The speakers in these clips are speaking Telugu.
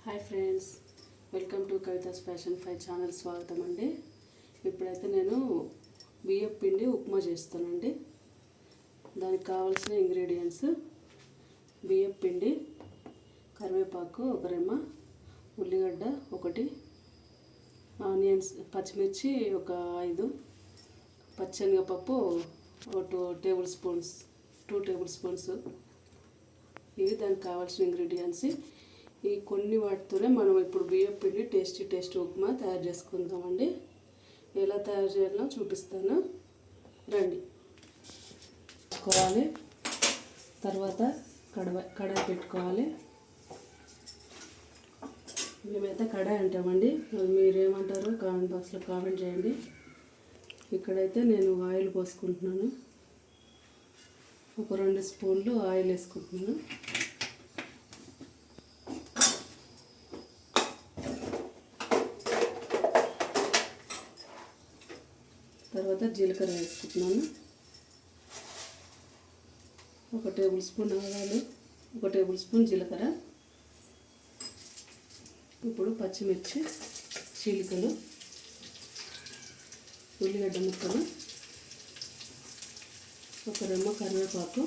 Hi friends, welcome to Kavitha's fashion 5 channel స్వాగతం అండి. ఇప్పుడైతే నేను బియ్యం పిండి ఉప్మా చేస్తానండి. దానికి కావాల్సిన ఇంగ్రీడియంట్స్ బియ్యం పిండి, కరివేపాకు ఒక రెమ్మ, ఉల్లిగడ్డ ఒకటి, ఆనియన్స్ పచ్చిమిర్చి ఒక 5, పచ్చెనగపప్పు 2 టేబుల్ స్పూన్స్. ఇవి దానికి కావాల్సిన ఇంగ్రీడియంట్స్. ఈ కొన్ని వాటితోనే మనం ఇప్పుడు బియ్యం పిండి టేస్టీ ఉప్మా తయారు చేసుకుందామండి. ఎలా తయారు చేయాలో చూపిస్తాను, రండి. పెట్టుకోవాలి, తర్వాత కడాయి పెట్టుకోవాలి. మేమైతే కడాయి అంటామండి, మీరేమంటారో కామెంట్ బాక్స్లో కామెంట్ చేయండి. ఇక్కడైతే నేను ఆయిల్ పోసుకుంటున్నాను. ఒక 2 స్పూన్లు ఆయిల్ వేసుకుంటున్నాను. తర్వాత జీలకర్ర వేసుకుంటున్నాను. 1 టేబుల్ స్పూన్ ఆవాలు, 1 టేబుల్ స్పూన్ జీలకర్ర. ఇప్పుడు పచ్చిమిర్చి చీలికలు, ఉల్లిగడ్డ ముక్కలు, ఒక రెమ్మ కరివేపాకు,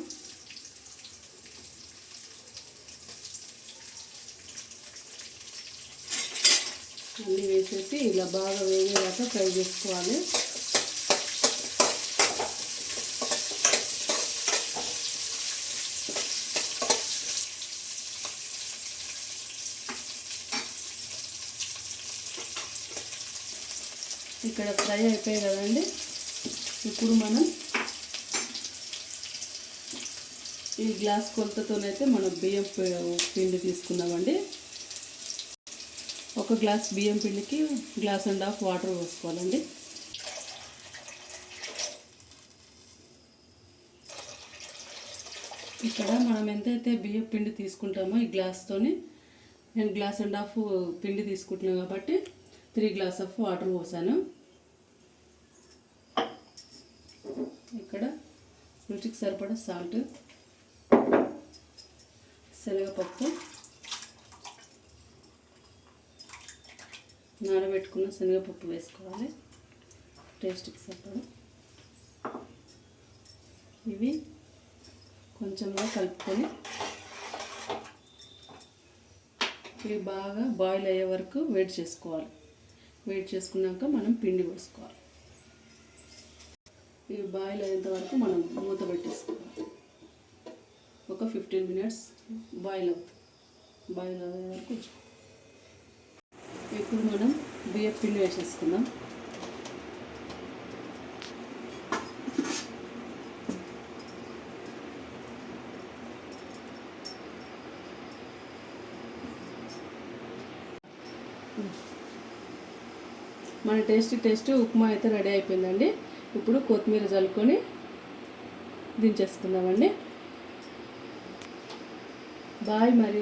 అన్నీ వేసేసి ఇలా బాగా వేగేదాకా ఫ్రై చేసుకోవాలి. ఇక్కడ ఫ్రై అయిపోయాయి కదండి. ఇప్పుడు మనం ఈ గ్లాస్ కొలతతోనైతే మనం బియ్యం పిండి తీసుకున్నామండి. 1 గ్లాస్ బియ్యం పిండికి 1.5 గ్లాస్ వాటర్ పోసుకోవాలండి. ఇక్కడ మనం ఎంతైతే బియ్యం పిండి తీసుకుంటామో ఈ గ్లాస్తోని నేను 1.5 గ్లాస్ పిండి తీసుకుంటున్నాను కాబట్టి 3 గ్లాస్ వాటర్ పోసాను. ఇక్కడ రుచికి సరిపడా సాల్ట్, శనగపప్పు, నానబెట్టుకున్న శనగపప్పు వేసుకోవాలి టేస్ట్కి సరిపడా. ఇవి కొంచెంగా కలుపుకొని ఇవి బాగా బాయిల్ అయ్యే వరకు వెయిట్ చేసుకోవాలి. వెయిట్ చేసుకున్నాక మనం పిండి పోసుకోవాలి. ఇవి బాయిల్ అయ్యేంత వరకు మనం మూత పెట్టేసుకోవాలి. ఒక 15 మినిట్స్ బాయిల్ అయ్యే వరకు. ఇప్పుడు మనం బియ్యం పిండి వేసేసుకుందాం. మన టేస్టీ ఉప్మా అయితే రెడీ అయిపోయిందండి. ఇప్పుడు కొత్తిమీర చల్లుకొని దించేసుకుందామండి. బాయ్ మరి.